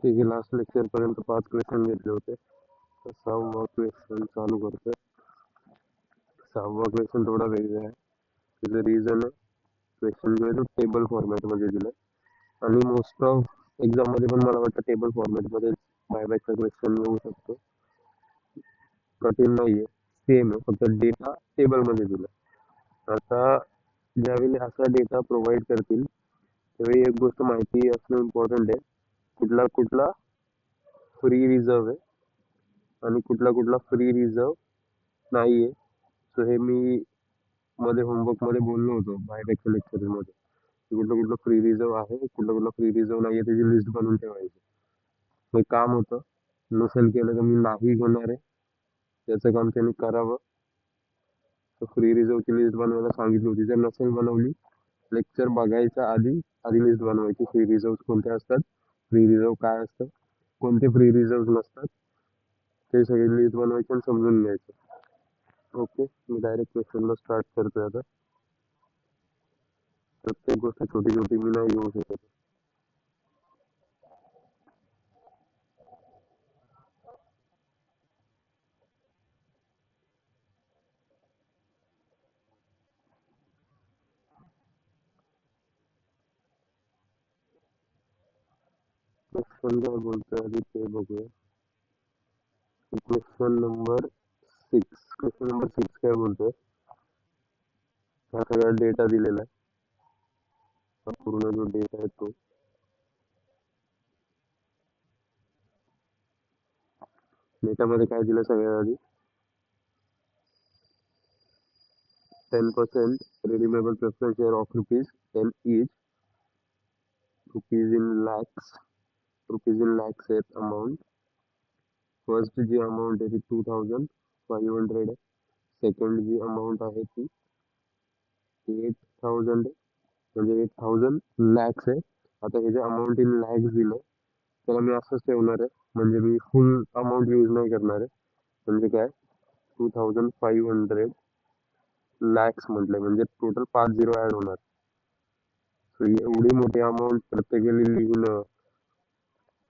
ठीक आहे, last lecture पर्यंत 5 क्वेश्चन घेतले होते. तर 6वा क्वेश्चन चालू करतोय. 6वा क्वेश्चन थोडा वेगळा आहे. त्याचं रिझन आहे, क्वेश्चन जो आहे तो टेबल फॉर्मॅटमध्ये दिलाय आणि मोस्ट ऑफ एक्झाम मध्ये पण मला वाटतं टेबल फॉर्मॅटमध्ये बायबॅकचा क्वेश्चन येऊ शकतो. कठीण नाहीये, सेम आहे, फक्त डेटा टेबलमध्ये दिला. आता ज्यावेळी असा डेटा प्रोव्हाइड करतील त्यावेळी एक गोष्ट माहिती असणं इम्पॉर्टंट आहे, कुठला कुठला फ्री रिझर्व आहे आणि कुठला कुठला फ्री रिझर्व नाहीये. सो हे मी मध्ये होमवर्क मध्ये बोललो होतो बायबॅकच्या लेक्चर मध्ये, की कुठलं कुठलं फ्री रिझर्व आहे, कुठलं कुठलं फ्री रिझर्व नाहीये, त्याची लिस्ट बनवून ठेवायची. हे काम होतं, नसेल केलं तर मी नाही घेणार आहे, त्याचं काम त्यांनी करावं. तर फ्री रिझर्वची लिस्ट बनवायला सांगितली होती, जर नसेल बनवली लेक्चर बघायच्या आधी आधी लिस्ट बनवायची, फ्री रिझर्व कोणते असतात, फ्री रिझर्व काय असतं, कोणते फ्री रिझर्व नसतात, ते सगळी लिस्ट बनवायची आणि समजून घ्यायचं. ओके, मी डायरेक्ट क्वेश्चनला स्टार्ट करतोय. आता प्रत्येक गोष्ट छोटी छोटी मी नाही घेऊ शकत. क्वेश्चन काय बोलतोय आधी ते बघूया. क्वेश्चन नंबर 6 काय बोलतोय, हा सगळा डेटा दिलेला आहे, हा पूर्ण जो डेटा आहे तो डेटामध्ये काय दिलं सगळ्यात आधी, 10% redeemable preference share of ₹10 each, rupees in lakhs आहे amount. फर्स्ट जी अमाऊंट आहे ती 2500 आहे. सेकंड जी अमाऊंट आहे ती 8000 आहे, म्हणजे 8000 लॅक्स आहे. आता हे जे अमाऊंट इन लॅक्स दिलं त्याला मी असंच ठेवणार आहे, म्हणजे मी फुल अमाऊंट यूज नाही करणार आहे. म्हणजे काय, 2500 लॅक्स म्हटलं म्हणजे टोटल 5 झिरो ऍड होणार. सो एवढी मोठी अमाऊंट प्रत्येकाला लिहिणं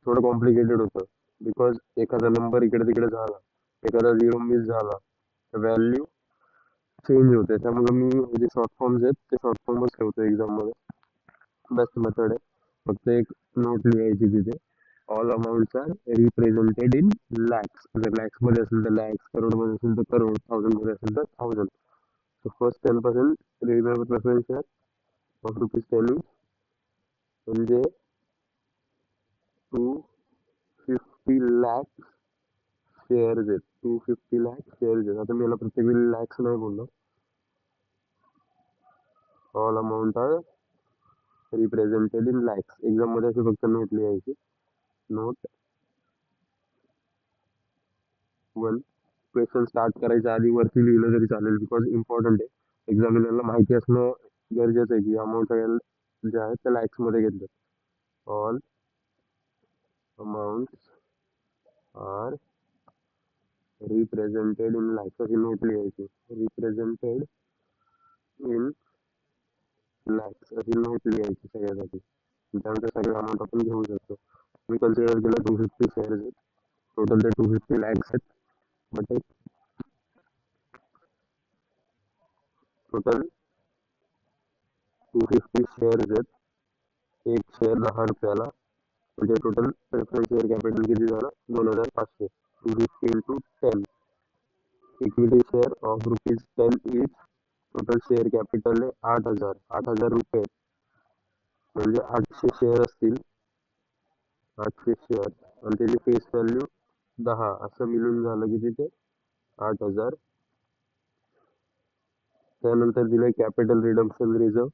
थोडं कॉम्प्लिकेटेड होतं, बिकॉज एखादा नंबर इकडे तिकडे झाला, एखादा झिरो मिस झाला, व्हॅल्यू चेंज होते. त्यामुळे मी जे शॉर्ट फॉर्म्स आहेत ते शॉर्ट फॉर्मच ठेवतो एक्झाम मध्ये. बेस्ट मेथड आहे. फक्त एक नोट लिहायची तिथे, all amounts are represented in lakhs. जर लॅक्स मध्ये असेल तर लॅक्स, करोड मध्ये असेल तर करोड, थाउजंड मध्ये असेल तर thousand. So first 10% remember preference of ₹10 म्हणजे 250 लाख शेअर्स आहेत. 250 लाख शेअर्स आहेत. आता मी याला प्रत्येक वेळी लॅक्स नाही बोललो, all amount are represented in lakhs. Exam मध्ये अशी फक्त नोट लिहायची. नोट 1. क्वेश्चन स्टार्ट करायच्या आधी वरती लिहिलं तरी चालेल, बिकॉज इम्पॉर्टंट आहे. एक्झामिनरला माहिती असणं गरजेचं आहे की अमाऊंट सगळ्या ज्या आहेत त्या लॅक्स मध्ये घेतलं. All amount are represented in lakhs अशी नोट लिहायची. रिप्रेझेंटेड इन लॅक्स अशी नोट लिहायची सगळ्यासाठी. त्यानंतर सगळे अमाऊंट आपण घेऊ शकतो. मी कन्सिडर केलं 250 शेअर्स आहेत, टोटल ते 250 लॅक्स आहेत. बट टोटल 250 शेअर्स आहेत, एक शेअर 10 रुपयाला, म्हणजे टोटल प्रेफरन्स शेअर कॅपिटल किती झालं, 2500. 250 into 10, equity share of ₹10 each. Total share capital आहे 8,000 रुपये, म्हणजे 800 शेअर असतील, 800 शेअर आणि त्याची फेस व्हॅल्यू 10, असं मिळून झालं की तिथे 8,000. त्यानंतर दिलंय capital redemption reserve.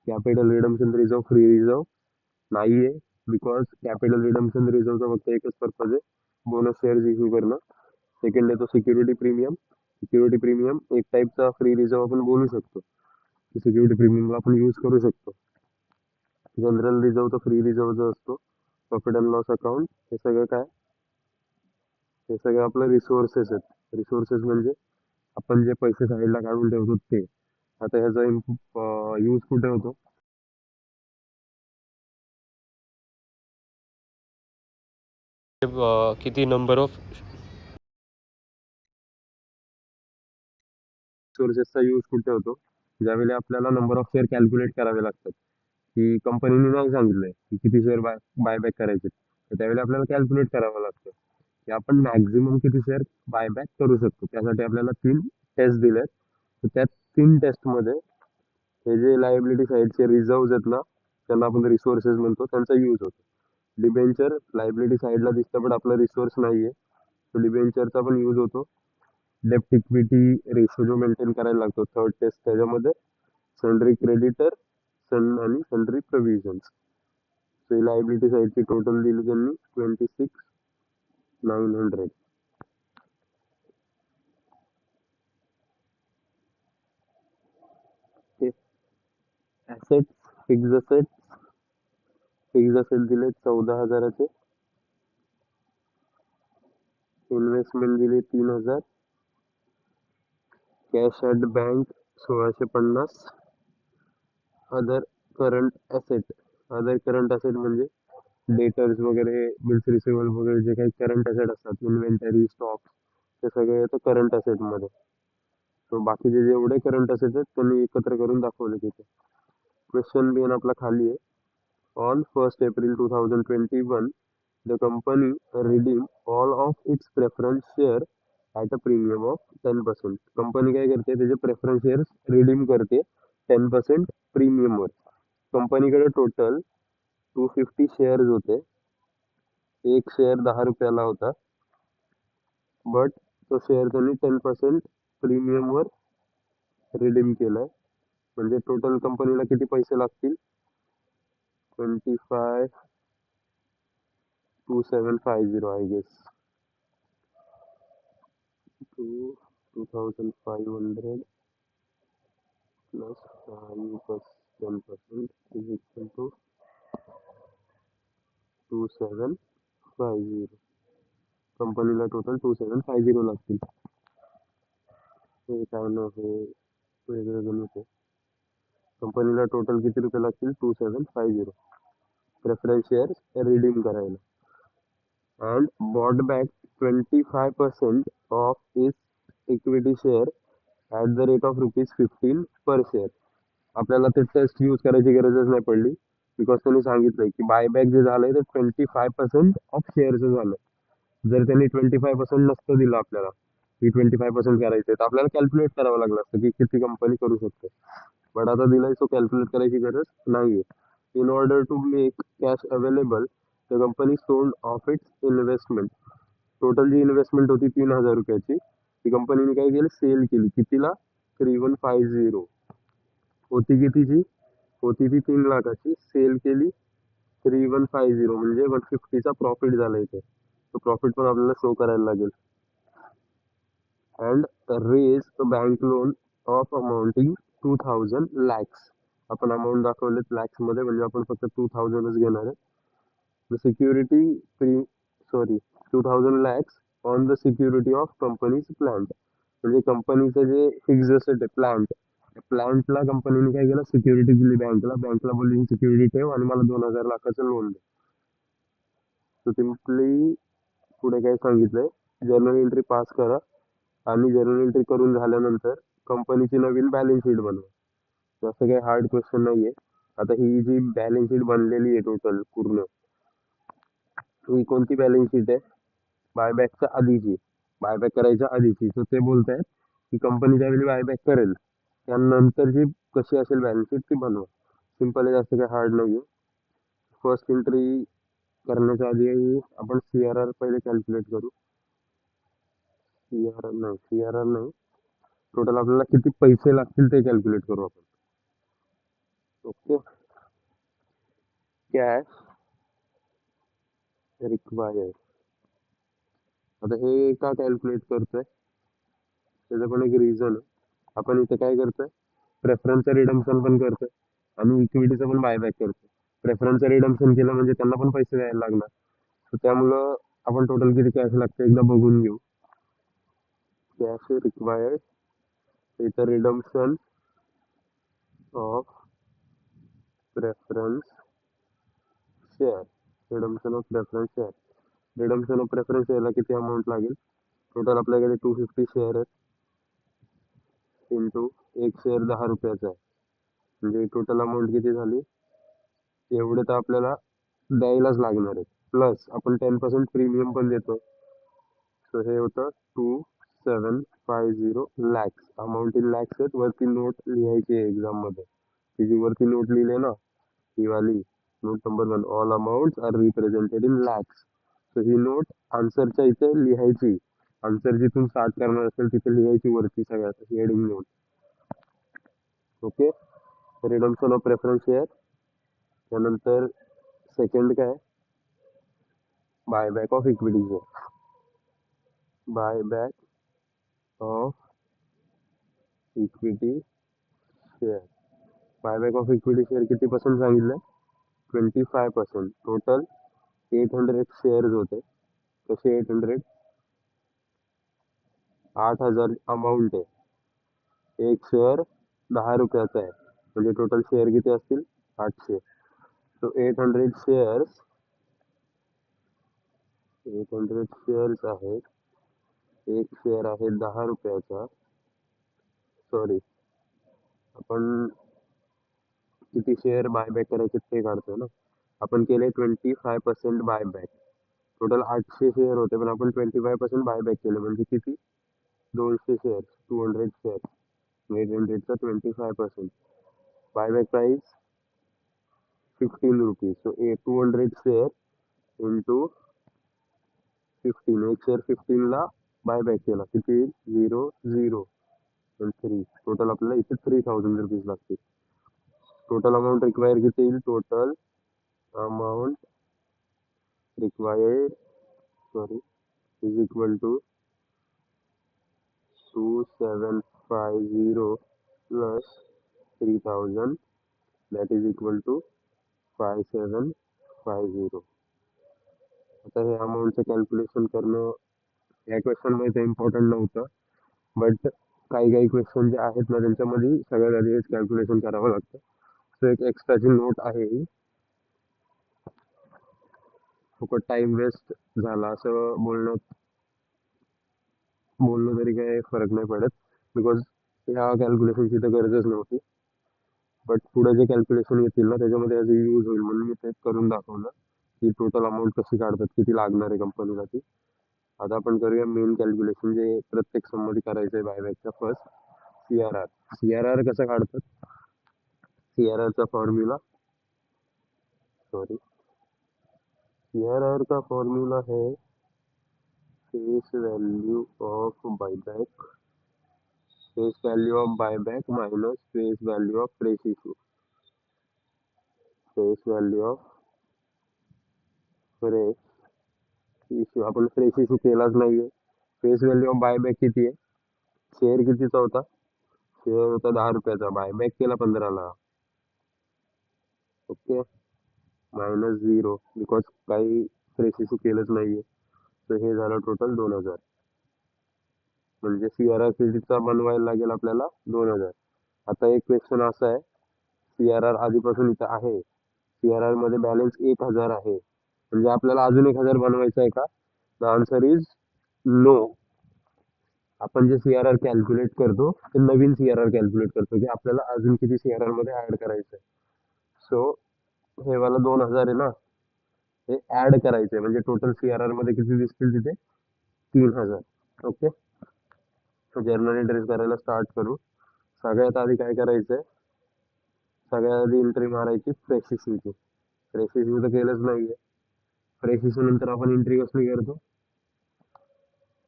Capital redemption reserve free reserve नाहीये, बिकॉज कॅपिटल रिडम्पशन रिझर्वचा फक्त एकच पर्पज आहे, बोनस शेअर्स इश्यू करणं. सेकंड आहे तो सिक्युरिटी प्रीमियम. सिक्युरिटी प्रीमियम एक टाईपचा फ्री रिझर्व आपण बोलू शकतो, सिक्युरिटी प्रीमियमला आपण यूज करू शकतो. जनरल रिझर्व तर फ्री रिझर्व जो असतो, प्रॉफिट अँड लॉस अकाउंट, हे सगळं काय, हे सगळं आपलं रिसोर्सेस आहेत. रिसोर्सेस म्हणजे आपण जे पैसे साईडला काढून ठेवतो ते. आता ह्याचा यूज कुठे होतो, किती नंबर ऑफ सोर्सेसचा यूज कुठे होतो, ज्यावेळी आपल्याला नंबर ऑफ शेअर कॅल्क्युलेट करावे लागतात, की कंपनीने नाही सांगितलंय की किती शेअर बायबॅक करायचे, तर त्यावेळी आपल्याला कॅल्क्युलेट करावं लागतं की आपण मॅक्झिमम किती शेअर बायबॅक करू शकतो. त्यासाठी आपल्याला 3 टेस्ट दिलेत. तर त्या 3 टेस्टमध्ये हे जे लायबिलिटी साईडचे रिझर्व्ह आहेत ना, त्यांना आपण रिसोर्सेस म्हणतो, त्यांचा यूज होतो. डिबेंचर लायबिलिटी साईडला दिसतं पण आपला रिसोर्स नाहीये, तो डिबेंचरचा पण यूज होतो. डेप्ट इक्विटी रेशो जो मेंटेन करायला लागतो थर्ड टेस्ट, त्याच्यामध्ये सन्ड्री क्रेडिटर आणि सन्ड्री प्रोव्हिजन्स. सो लायबिलिटी साईडची टोटल दिली त्यांनी 26,900. ऍसेट फिक्स असेट दिले 14,000चे, इन्व्हेस्टमेंट दिले 3,000, cash at bank 1,650, other current asset म्हणजे डेटर्स वगैरे, बिल्स रिसिवेबल वगैरे जे काही करंट ॲसेट असतात, इन्व्हेंटरी, स्टॉक, ते सगळे येतं करंट ॲसेटमध्ये. सो बाकीचे जेवढे करंट ॲसेट आहेत त्यांनी एकत्र करून दाखवले तिथे. क्वेश्चन बिन आपला खाली आहे. On 1st April 2021, the company redeemed all of its preference share at a premium of 10%. Company काय करते, त्याचे प्रेफरन्स शेअर्स रिडीम करते 10% प्रीमियमवर. कंपनीकडे टोटल 250 शेअर्स होते. एक शेअर 10 रुपयाला होता, बट तो शेअर त्यांनी 10% प्रीमियमवर रिडीम केलाय. म्हणजे टोटल कंपनीला किती पैसे लागतील, 25,2750 I guess. 2,500 plus 10% is equal to 2750. कंपनीला टोटल 2750 लागतील. हे काय ना, हे वेगळं गणित आहे. कंपनीला टोटल किती रुपये लागतील, 2750 प्रेफरन्स शेअर रिडीम करायला. And bought back 25% of its equity share at the rate of ₹15 per share. आपल्याला ते टेस्ट यूज करायची गरजच नाही पडली, बिकॉज त्यांनी सांगितलंय की बायबॅक जे झालंय ते 25% ऑफ शेअरचं झालं. जर त्यांनी 25% नसतं दिलं आपल्याला, की 25% करायचं, तर आपल्याला कॅल्क्युलेट करावं लागलं असतं की किती कंपनी करू शकते. बट आता दिलाय, सो कॅल्क्युलेट करायची गरज नाहीये. In order to make cash available, the company sold off its investment. Total जी इन्व्हेस्टमेंट होती 3,000 रुपयाची, ती कंपनीने काय केली, सेल केली. कितीला, 3150. होती कितीची, होती ती 3 लाखाची, सेल केली 3150, म्हणजे 150चा प्रॉफिट झाला इथे. तो प्रॉफिट पण आपल्याला शो करायला लागेल. And raise bank loan of amounting 2,000 lakhs. आपण अमाऊंट दाखवलेत लॅक्स मध्ये, म्हणजे आपण फक्त 2,000च घेणार आहे. The security 2,000 lakhs on the security of company's plant. म्हणजे कंपनीचं जे फिक्स असेट आहे प्लांट, प्लांटला कंपनीने काय केलं, सिक्युरिटी दिली बँकला. बँकला बोलली ही सिक्युरिटी ठेव आणि मला 2,000 लाखाचं लोन दे. सो सिम्पली पुढे काय सांगितलंय, जर्नल एंट्री पास करा आणि जर्नल एंट्री करून झाल्यानंतर कंपनीची नवीन बॅलन्स शीट बनवा. जास्त काही हार्ड क्वेश्चन नाहीये. आता ही जी बॅलन्स शीट बनलेली आहे टोटल पूर्ण, ही कोणती बॅलन्स शीट आहे, बायबॅकच्या आधीची, बायबॅक करायच्या आधीची. सो ते बोलत आहेत की कंपनी ज्यावेळी बायबॅक करेल त्यानंतरची कशी असेल बॅलन्स शीट ती बनवा. सिम्पल आहे, जास्त काही हार्ड नाहीये. फर्स्ट एंट्री करण्याच्या आधी आपण CRR पहिले कॅल्क्युलेट करू. CRR नाही, टोटल आपल्याला किती पैसे लागतील ते कॅल्क्युलेट करू आपण. Okay, cash required. आता हे का कॅल्क्युलेट करतोय, त्याचं पण एक रिझन आहे. आपण इथे काय करतोय, प्रेफरन्सचं रिडम्पशन पण करतोय आणि इक्विटीचं पण बायबॅक करतोय. प्रेफरन्सचं रिडम्पशन केलं म्हणजे त्यांना पण पैसे द्यायला लागणार. तर त्यामुळं आपण टोटल किती कॅश लागतं एकदा बघून घेऊ. कॅश रिक्वायर्ड, इथं redemption of preference share, redemption of preference share redemption of preference शेअरला किती अमाऊंट लागेल? टोटल आपल्याकडे 250 शेअर आहेत, इंटू एक शेअर 10 रुपयाचा आहे, म्हणजे टोटल अमाऊंट किती झाली? एवढे तर आपल्याला द्यायलाच लागणार आहे, प्लस आपण 10% प्रीमियम पण देतो. सो हे होतं 2750 लॅक्स. अमाऊंट इन लॅक्स आहेत, वरती नोट लिहायची आहे एक्झाममध्ये. ती जी वरती नोट लिहिले ना, ही वाली note number 1, all amounts are represented in lakhs. So ही नोट आन्सरच्या इथे लिहायची. आन्सर जिथून स्टार्ट करणार असेल तिथे लिहायची वरती सगळ्यात heading note. Okay, redemption of preference share. त्यानंतर सेकंड काय? Buyback of equity share. Buyback of equity share. Buyback of equity share किती पर्सेंट सांगितलं? 25%. टोटल 800 शेअर्स होते. कसे 800? 8000 अमाऊंट आहे, एक शेअर 10 रुपयाचा आहे, म्हणजे टोटल शेअर किती असतील? 800. सो 800 शेअर्स, 800 शेअर्स आहेत, एक शेअर आहे 10 रुपयाचा. सॉरी, आपण किती शेअर बायबॅक करायचे ते काढतोय ना. आपण केले 25% बायबॅक. टोटल 800 शेअर होते, पण आपण 25% बायबॅक केले, म्हणजे किती? 200 शेअर, 200 शेअर. 800चा 25%. Buyback price 15 rupees. So 200 share into 15. एक शेअर 15ला बायबॅक केला, किती? 0 0 3. टोटल आपल्याला इथे 3000 रुपीज लागतील. टोटल अमाऊंट रिक्वायर किती येईल? Total amount required is equal to 2750 plus 3000, that is equal to 5750. आता हे अमाऊंटचं कॅल्क्युलेशन करणं या क्वेश्चनमध्ये इम्पॉर्टंट नव्हतं, बट काही काही क्वेश्चन जे आहेत ना त्यांच्यामध्ये सगळ्यात आधी हेच कॅल्क्युलेशन करावं लागतं. सो एक एक्स्ट्राची नोट आहे ही. फुकट टाइम वेस्ट झाला असं बोलणं तरी काही फरक नाही पडत, बिकॉज ह्या कॅल्क्युलेशनची तर गरजच नव्हती. बट पुढे जे कॅल्क्युलेशन येतील ना त्याच्यामध्ये याचा यूज होईल म्हणून मी ते करून दाखवलं की टोटल अमाऊंट कशी काढतात, किती लागणार आहे कंपनीला ती. आता आपण करूया मेन कॅल्क्युलेशन जे प्रत्येक सममध्ये करायचं आहे बायबॅकच्या. First CRR. CRR कसं काढतात? CRR चा फॉर्म्युला है face value of buyback, face value of buyback minus face value of fresh issue. Face value of fresh issue, आपण फ्रेश इशू केलाच नाहीये. फेस वैल्यू ऑफ बायबॅक किती आहे? शेअर कितीचा होता? शेअर होता 10 रुपयाचा, बायबॅक केला 15ला. ओके, मायनस 0 बिकॉज काही फ्रेश इशू केलंच नाहीये. तर हे झालं टोटल 2000. म्हणजे CRR कितीचा बनवायला लागेल आपल्याला? 2000. आता एक क्वेश्चन असा आहे, CRR आधीपासून इथं आहे, CRR मध्ये बॅलन्स 1000 आहे, म्हणजे आपल्याला अजून 1000 बनवायचा आहे का? The answer is no. आपण जे CRR कॅल्क्युलेट करतो ते नवीन CRR कॅल्क्युलेट करतो की आपल्याला अजून किती CRR मध्ये ऍड करायचं आहे. सो हे वाला 2000 आहे ना, हे ऍड करायचे, म्हणजे टोटल CRR मध्ये किती दिसतील तिथे? 3000. ओके, जर्नल एंट्रीज करायला स्टार्ट करू. सगळ्यात आधी काय करायचंय? सगळ्यात आधी एंट्री मारायची फ्रेश इशूची. फ्रेश इशू तर केलंच नाहीये. फ्रेश इशू नंतर आपण एंट्री कसली करतो?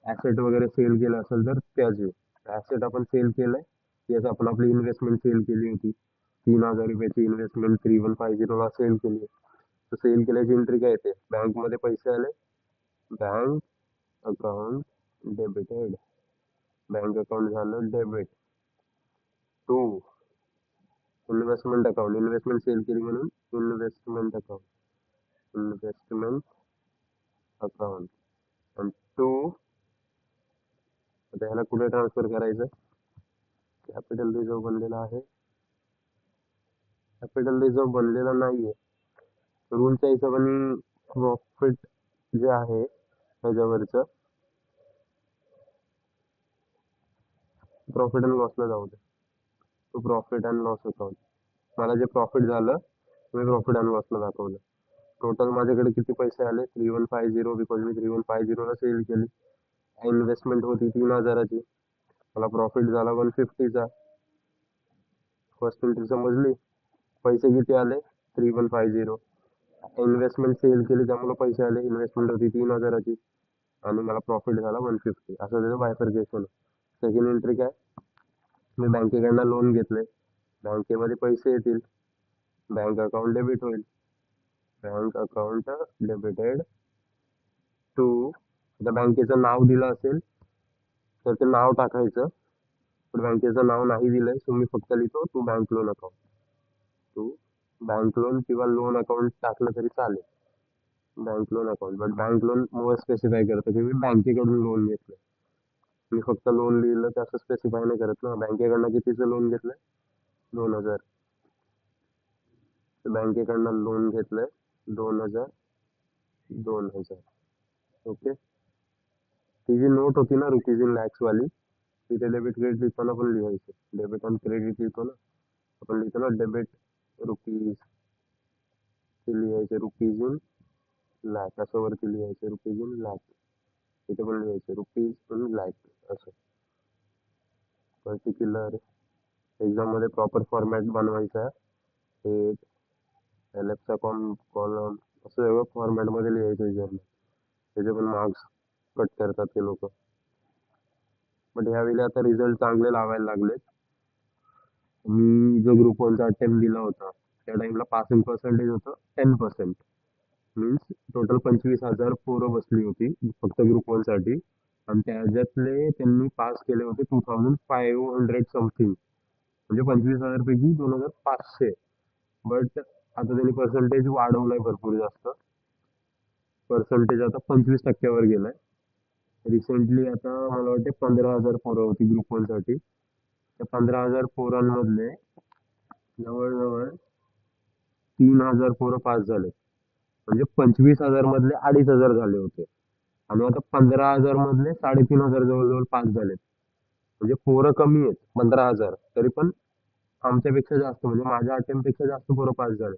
ऍसेट वगैरे सेल केलं असेल तर त्याची. ऍसेट आपण सेल केलंय, याच आपण आपली इन्व्हेस्टमेंट सेल केली होती, 3000 रुपयाची इन्व्हेस्टमेंट 3150 ला सेल केली. तर सेल केल्याची एंट्री काय येते? बँक मध्ये पैसे आले, bank account debited, bank account झालं debit. To investment account, investment sale केली म्हणून इन्व्हेस्टमेंट अकाउंट, इन्व्हेस्टमेंट अकाउंट. आणि टू, आता ह्याला कुठे ट्रान्सफर करायचं? कॅपिटल रिझर्व बनलेला आहे, कॅपिटल रिझर्व बनलेला नाहीये. रूलच्या हिशोबाने प्रॉफिट जे आहे ह्याच्यावरचं प्रॉफिट अँड लॉसला जाऊ दे. तो प्रॉफिट अँड लॉस अकाउंट. मला जे प्रॉफिट झालं मी प्रॉफिट अँड लॉसला दाखवलं. टोटल माझ्याकडे किती पैसे आले 3150, बिकॉज मी 3150ला सेल केली. इन्व्हेस्टमेंट होती 3000ची. मला प्रॉफिट झाला 150चा. फर्स्ट एंट्री समजली. पैसे किती आले 3150. इन्व्हेस्टमेंट सेल केली त्यामुळे पैसे आले. इन्व्हेस्टमेंट होती 3000ची आणि मला प्रॉफिट झाला 150. असं त्याचं बायफर्केशन. सेकंड एंट्री काय, मी बँकेकडनं लोन घेतले. बँकेमध्ये पैसे येतील, बँक अकाउंट डेबिट होईल. बँक अकाउंट डेबिटेड टू, आता बँकेचं नाव दिलं असेल तर ते नाव टाकायचं. पण बँकेचं नाव नाही दिलंय सो मी फक्त लिहितो to bank loan account. To bank loan किंवा लोन अकाउंट टाकलं तरी चालेल. Bank loan account, but bank loan more specify करतं की मी बँकेकडून लोन घेतलं. मी फक्त लोन लिहिलं तर असं स्पेसिफाय नाही करत ना. बँकेकडनं कितीचं लोन घेतलंय 2000. बँकेकडनं लोन घेतलंय 2000. 2000 ओके. ती जी नोट होती ना रुपीज इन लॅक्स वाली, तिथे डेबिट क्रेडिट लिहिताना पण लिहायचं. डेबिट आणि क्रेडिट लिहितो ना आपण, लिहितो ना डेबिट रुपीज, ते लिहायचे रुपीज इन लॅक. असं वरती लिहायचं रुपीज इन लॅक. इथे पण लिहायचं रुपीज इन लॅक. असं पर्टिक्युलर एक्झाम मध्ये प्रॉपर फॉर्मॅट बनवायचा. हे एलएफचा कॉलम असं सगळं फॉर्मॅट मध्ये लिहायचं एक्झाम. त्याचे पण मार्क्स कट करतात ते लोक. बट ह्यावेळी आता रिझल्ट चांगले लावायला लागलेत. मी जो ग्रुप वनचा अटेम्प्ट दिला होता त्या टाइमला पासिंग पर्सेंटेज होतं 10%. मीन्स टोटल 25,000 पोरं बसली होती फक्त ग्रुप वन साठी, आणि त्याच्यातले त्यांनी पास केले होते 2500 समथिंग, म्हणजे 25,000 पैकी 2500. बट आता त्यांनी पर्सेंटेज वाढवलाय भरपूर जास्त. पर्सेंटेज आता 25% गेलाय. रिसेंटली आता मला वाटते 15,000 पोरं होती ग्रुप वन साठी. त्या 15,000 पोरांमधले जवळजवळ 3,000 पोरं पास झाले. म्हणजे 25,000 मधले 2,500 झाले होते, आणि आता 15,000 मधले 3,500 जवळजवळ पास झालेत. म्हणजे पोरं कमी आहेत 15,000 तरी पण आमच्यापेक्षा जास्त, म्हणजे माझ्या अटेम्प्ट पेक्षा जास्त पोरं पास झाले.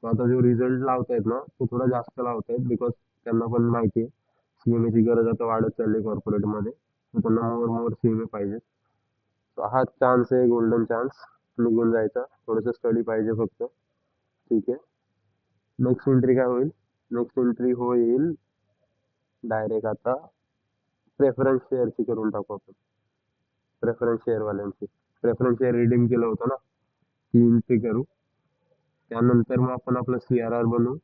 So आता जो रिझल्ट लावतायत ना तो थोडा जास्त लावतायत, बिकॉज त्यांना पण माहिती आहे सीएमए ची गरज आता वाढत चालली कॉर्पोरेट मध्ये. त्यांना मोर सीएमए पाहिजे. So हा चान्स आहे, गोल्डन चान्स निघून जायचा. थोडस स्टडी पाहिजे फक्त. ठीक आहे. नेक्स्ट एंट्री काय होईल, नेक्स्ट एंट्री होईल डायरेक्ट आता प्रेफरन्स शेअरची करून टाकू आपण. प्रेफरन्स शेअर वाल्यांची प्रेफरन्स शेअर रिडीम केलं होतं ना, ती एंट्री करू. त्यानंतर मग आपण आपलं सीआरआर बनवू.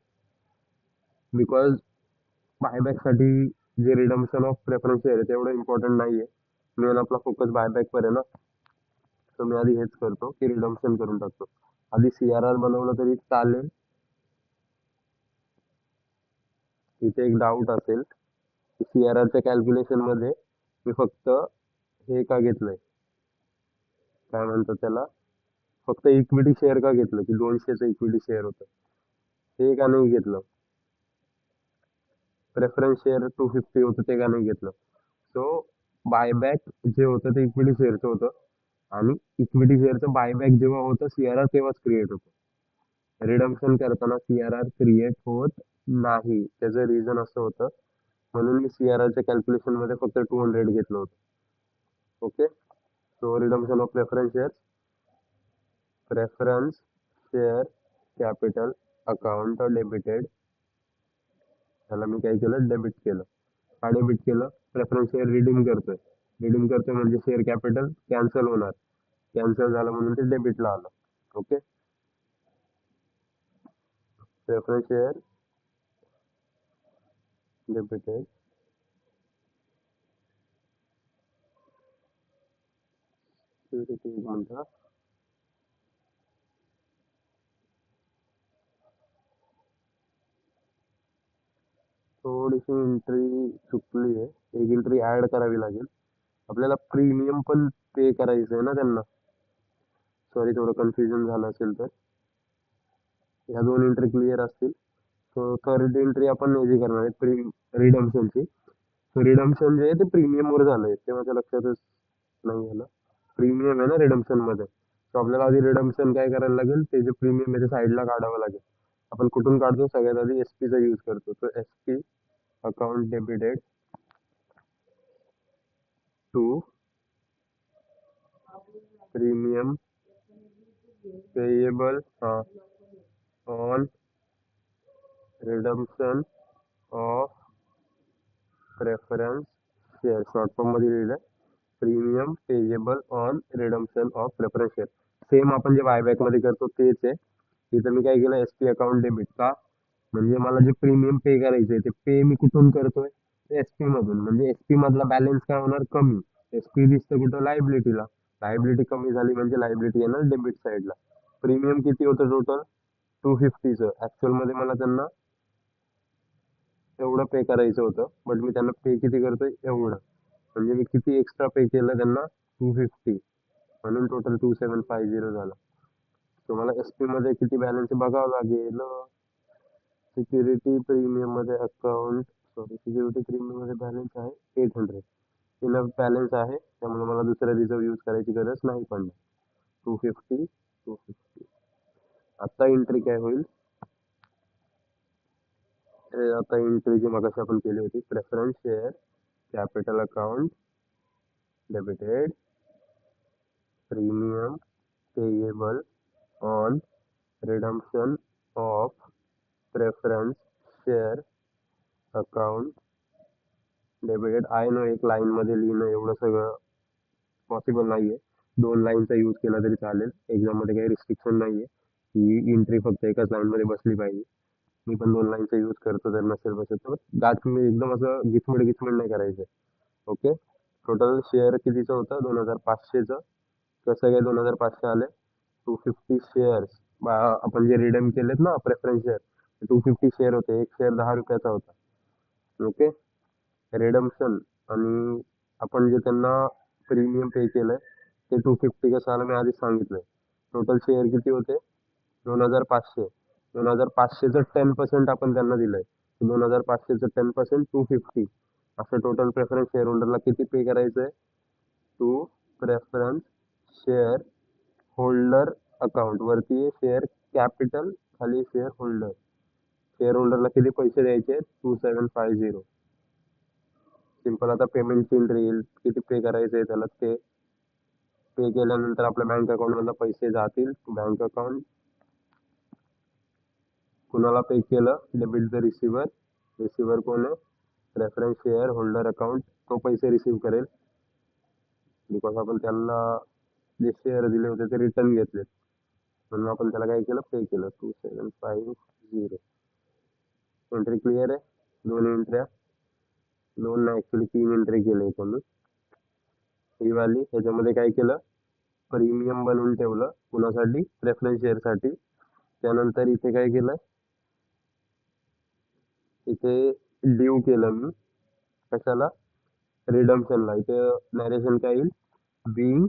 बिकॉज बायबॅक साठी जे रिडम्शन ऑफ प्रेफरन्स शेअर आहे तेवढं इम्पॉर्टंट नाहीये. मेन आपला फोकस बायबॅक वर आहे ना. तर मी आधी हेच करतो की रिडम्शन करून टाकतो. आधी सीआरआर बनवलं तरी चालेल. इथे एक डाऊट असेल की सीआरआरच्या कॅल्क्युलेशन मध्ये मी फक्त हे का घेतलंय, काय म्हणतात त्याला, फक्त इक्विटी शेअर का घेतलं, की 200चं इक्विटी शेअर होतं, हे का नाही घेतलं. प्रेफरन्स शेअर 250 होतं ते का नाही घेतलं. सो बायबॅक जे होतं ते इक्विटी शेअरचं होतं, आणि इक्विटी शेअरचं बायबॅक जेव्हा होतं सीआरआर तेव्हाच क्रिएट होतं. रिडम्शन करताना सीआरआर क्रिएट होत नाही. त्याचं रिझन असं होतं, म्हणून मी सीआरआरच्या कॅल्क्युलेशन मध्ये फक्त 200 घेतलं होतं. Okay. So redemption of preference share, preference share capital account debited. त्याला मी काय केलं, डेबिट केलं. का डेबिट केलं, प्रेफरन्स शेअर रिडीम करतोय. रिडीम करतोय म्हणजे शेअर कॅपिटल कॅन्सल होणार, कॅन्सल झालं म्हणून ते डेबिटला आलं. ओके. प्रेफरन्स शेअर डेबिटेड म्हणता. थोडीशी एंट्री चुकली आहे, एक एंट्री ऍड करावी लागेल आपल्याला. प्रीमियम पण पे करायचं आहे ना त्यांना. सॉरी, थोडं कन्फ्युजन झालं असेल तर. ह्या 2 एंट्री क्लिअर असतील. सो थर्ड एंट्री आपण याची करणार आहे, प्री रिडम्शनची. रिडम्पशन जे आहे ते प्रीमियमवर झालंय ते माझ्या लक्षातच नाही आलं. प्रीमियम आहे ना रिडम्पशन मध्ये, तर आपल्याला आधी रिडम्पशन काय करायला लागेल, ते जे प्रीमियम आहे ते साईडला काढावं लागेल. आपण कुठून काढतो, सगळ्यात आधी एसपी चा यूज करतो. तो SP account debited to premium payable on redemption of preference share, short form मध्ये लिहिलंय premium payable on redemption of preference share. Same आपण जे बायबॅक मध्ये करतो तेच आहे. इथं मी काय केलं, एसपी अकाउंट डेबिट का, म्हणजे मला जे प्रीमियम पे करायचंय ते पे मी कुठून करतोय, एसपी मधून. म्हणजे एसपी मधला बॅलन्स काय होणार, कमी. एसपी दिसतं कुठं, लायबिलिटीला. लायबिलिटी कमी झाली म्हणजे लायबिलिटी येणार डेबिट साईडला. प्रीमियम किती होतं टोटल, 250चं. ऍक्च्युअल मध्ये मला त्यांना एवढं पे करायचं होतं, बट मी त्यांना पे किती करतोय, एवढं. म्हणजे मी किती एक्स्ट्रा पे केलं त्यांना, 250, म्हणून टोटल 2750 झालं. तुम्हाला एसपी मध्ये किती बॅलन्स बघावं लागेल. सिक्युरिटी प्रीमियम मध्ये अकाउंट, सॉरी, सिक्युरिटी प्रीमियम मध्ये बॅलन्स आहे 800. इनफ बॅलन्स आहे, त्यामुळे मला दुसऱ्या रिझर्व यूज करायची गरज नाही पडणार. 250. आता एंट्री काय होईल, आता एंट्री जी मगाशी आपण केली होती, preference share capital account debited premium payable on redemption of preference share account debited. आहे ना, एक लाईन मध्ये लिहिणं एवढं सगळं पॉसिबल नाहीये. 2 लाईनचा यूज केला तरी चालेल, एक्झाम मध्ये काही रिस्ट्रिक्शन नाहीये. ही एंट्री फक्त एकाच लाईन मध्ये बसली पाहिजे. मी पण 2 लाईनचा यूज करतो, जर नसेल बसत तर गाच मी एकदम असं गिचमिड गिचमिड नाही करायचं. ओके. टोटल शेअर कितीचं होतं, 2500चं. कसं काय 2500 आले, 250 शेअर्स आपण जे रिडीम केलेत ना प्रेफरन्स शेअर, 250 शेअर होते. एक शेअर 10 रुपयाचा होता. ओके. रिडम्पशन आणि आपण जे त्यांना प्रीमियम पे केलंय ते 250 कसं आलं मी आधीच सांगितलंय. टोटल शेअर किती होते, 2500. 2500चं 10% आपण त्यांना दिलंय. 2500चं 10% 250. असं टोटल प्रेफरन्स शेअर होल्डरला किती पे करायचंय, to preference share holder account. वरती शेअर कॅपिटल, खाली शेअर होल्डर. शेअर होल्डरला किती पैसे द्यायचे, 2750. सिंपल. आता पेमेंटची एंट्री येईल, किती पे करायचंय त्याला. ते पे केल्यानंतर आपल्या बँक अकाउंट मधून पैसे जातील. बँक अकाउंट कुणाला पे केलं, डेबिट द रिसिव्हर. रिसिव्हर कोण आहे, प्रेफरन्स शेअर होल्डर अकाउंट. तो पैसे रिसीव्ह करेल, बिकॉज आपण त्यांना जे शेअर दिले होते ते रिटर्न घेतलेत, म्हणून आपण त्याला काय केलं, पे केलं. 2750. एंट्री क्लिअर आहे. 2 एंट्र्या, 2 नाही ऍक्च्युली 3 एंट्री केले इथं मी. ही वाली, ह्याच्यामध्ये काय केलं, प्रीमियम बनवून ठेवलं कुणासाठी, प्रेफरन्स शेअर साठी. त्यानंतर इथे काय केलं, इथे ड्यू केलं मी. कशाला, रिडम्पशनला. इथे नॅरेशन काय येईल, being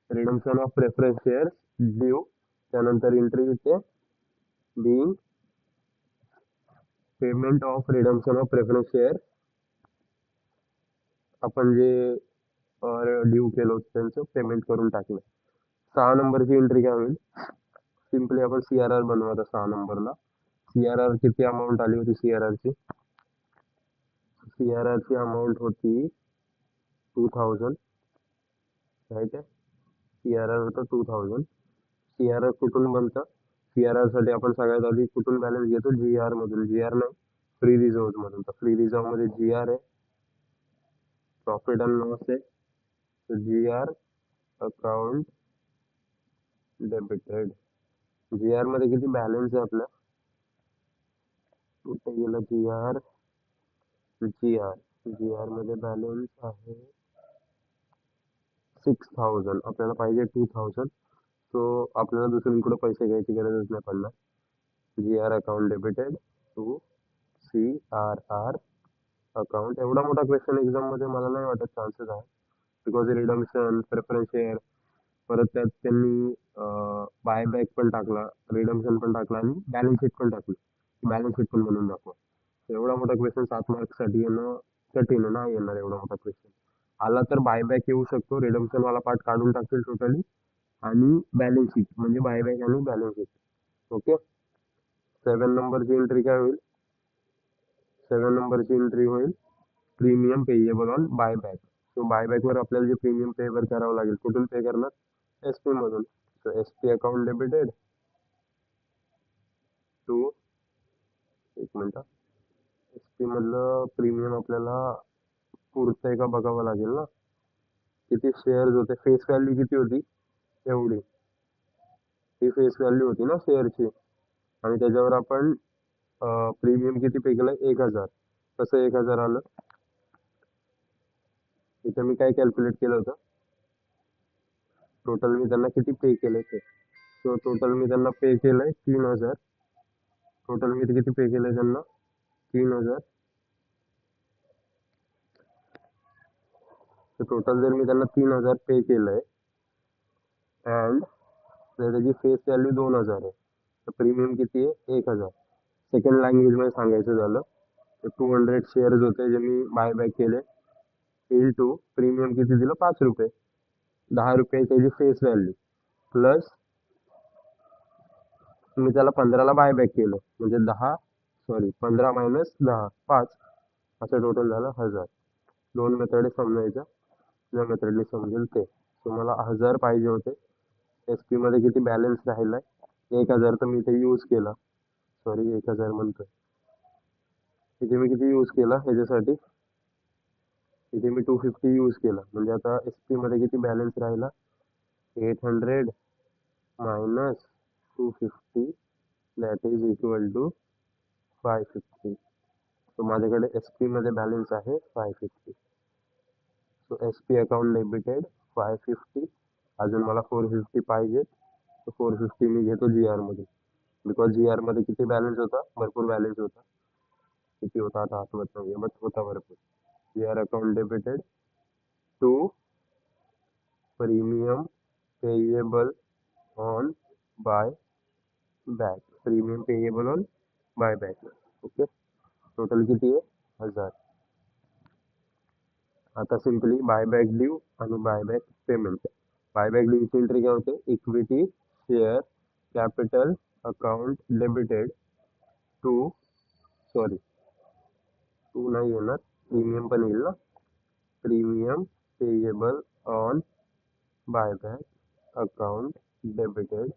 redemption of preference share due. त्यानंतर एंट्री इथे being payment of redemption of preference share. आपण जे ड्यू केलं होतं त्यांचं पेमेंट करून टाकलं. 6 नंबरची एंट्री काय होईल, सिम्पली आपण सीआरआर बनवू. 6 नंबरला सीआरआर किती अमाऊंट आली होती, सीआरआर ची अमाऊंट होती 2000. राईट आहे, सीआरआर होतं 2000. सीआरआर कुठून बनतं, सीआरआर साठी आपण सगळ्यात आधी कुठून बॅलन्स घेतो, जी आर मधून. जी आर नाही, फ्री रिझर्व मधून. तर फ्री रिझर्व मध्ये जी आर आहे, प्रॉफिट अँड लॉस आहे. तर जी आर अकाउंट डेबिटेड. जी आर मध्ये किती बॅलन्स आहे आपल्या, कुठे गेलं जी आर, जी आर, जी आर मध्ये बॅलन्स आहे 6000. आपल्याला पाहिजे 2000. सो आपल्याला दुसरीकडे पैसे घ्यायची गरजच नाही पडणार. G R account debited to C R R account. एवढा मोठा क्वेश्चन एक्झाम मध्ये मला नाही वाटत चान्सेस आहे, बिकॉज रिडम्पशन, प्रेफरन्स शेअर, परत त्यात त्यांनी बायबॅक पण टाकला, रिडम्पशन पण टाकला आणि बॅलन्स शीट पण टाकली. बॅलन्स शीट पण बनवून दाखवा. एवढा मोठा क्वेश्चन 7 मार्क्स साठी येणं कठीण आहे, नाही येणार एवढा मोठा क्वेश्चन. आला तर बायबॅक येऊ शकतो, रिडम्पशन वाला पार्ट काढून टाकतील टोटली, आणि बॅलन्स शीट म्हणजे बायबॅक आणि बॅलन्स शीट. ओके. 7 नंबरची एंट्री काय होईल? 7 नंबरची एंट्री होईल premium payable on buyback. So बायबॅकवर आपल्याला जे प्रीमियम पेवर करावं लागेल, कुठून पे करणार? SP मधून. So SP account debited to, एक मिनिट, SP मधलं प्रीमियम आपल्याला पुरतंय का बघावं लागेल ना. किती शेअर्स होते, फेस व्हॅल्यू किती होती? एवढी. ही फेस व्हॅल्यू होती ना शेअरची, आणि त्याच्यावर आपण प्रीमियम किती पे केलं? 1000. कसं 1000 आलं? इथे मी काय कॅल्क्युलेट केलं होतं? टोटल मी त्यांना किती पे केलंय ते. सो टोटल मी त्यांना पे केलंय 3000. टोटल मी किती पे केलंय त्यांना? 3000. तर टोटल जर मी त्यांना 3000 पे केलंय, अँड त्याची फेस व्हॅल्यू 2000 आहे, तर प्रीमियम किती आहे? 1000. सेकंड लँग्वेज मध्ये सांगायचं झालं तर 200 शेअर्स होते जे मी बायबॅक केले, इंटू प्रीमियम किती दिलं? 5 रुपये. 10 रुपये त्याची फेस व्हॅल्यू, प्लस मी त्याला 15ला बायबॅक केलं, म्हणजे 15 मायनस 10, 5, असं टोटल झालं 1000. दोन मेथड समजायचं, ज्या मेथडने समजेल ते. तुम्हाला 1000 पाहिजे होते. SP मध्ये किती बॅलन्स राहिलाय? 1000 तर मी इथे यूज केला. 1000 म्हणतोय, इथे मी किती यूज केला ह्याच्यासाठी? इथे मी 250 यूज केला, म्हणजे आता SP मध्ये किती बॅलन्स राहिला? 800 minus 250, that is equal to 550. So माझ्याकडे SP मध्ये बॅलन्स आहे 550. So SP account debited 550. अजून मला 450 पाहिजे, तर 450 मी घेतो GR मध्ये, बिकॉज GR मध्ये किती बॅलन्स होता? भरपूर बॅलन्स होता. किती होता आता आठवत नाही, बट होता भरपूर. GR account debited to premium payable on buy back. Premium payable on buy back. Okay. Total किती आहे? 1000. आता सिम्पली बायबॅक ड्यू आणि बायबॅक पेमेंट. बायबॅक ड्यूची एंट्री काय होते? Equity share capital account debited to, to नाही येणार, प्रीमियम पण येईल ना. Premium payable on buyback account debited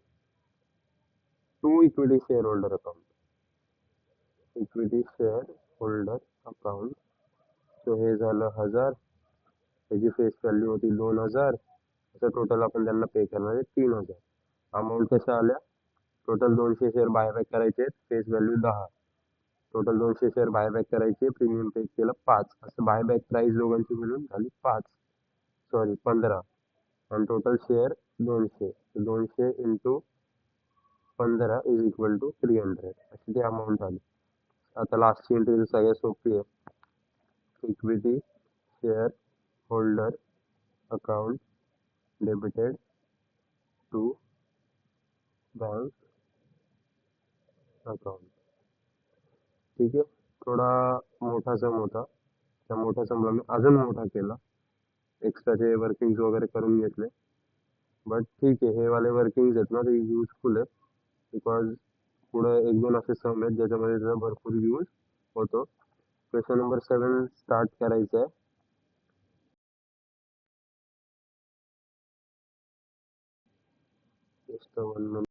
to equity share holder account. Equity share holder account. So हे झालं 1000, त्याची फेस व्हॅल्यू होती 2000. असं टोटल आपण त्यांना पे करणार आहे 3000. अमाऊंट कशा आल्या? टोटल 200 शेअर बायबॅक करायचे, face value 10. Total 200 share buyback करायचे, प्रीमियम पे केलं 5. असं बायबॅक प्राइस दोघांची मिळून झाली 15. आणि total share 200. 200 into 15 is equal to 300. अशी ती अमाऊंट आली. आता लास्टची एंट्री सगळ्यात सोपी आहे. Equity share holder account debited to bank account. ठीक आहे. थोडा मोठा सम होता, त्या मोठ्या समला मी अजून मोठा केला, एक्स्ट्राचे वर्किंग्स वगैरे करून घेतले. बट ठीक आहे, हे वाले वर्किंग्स आहेत ना, ते युजफुल आहे, बिकॉज पुढे 1-2 असे सम आहेत ज्याच्यामध्ये त्याचा भरपूर यूज होतो. क्वेश्चन नंबर 7 स्टार्ट करायचं आहे. Just 1 minute.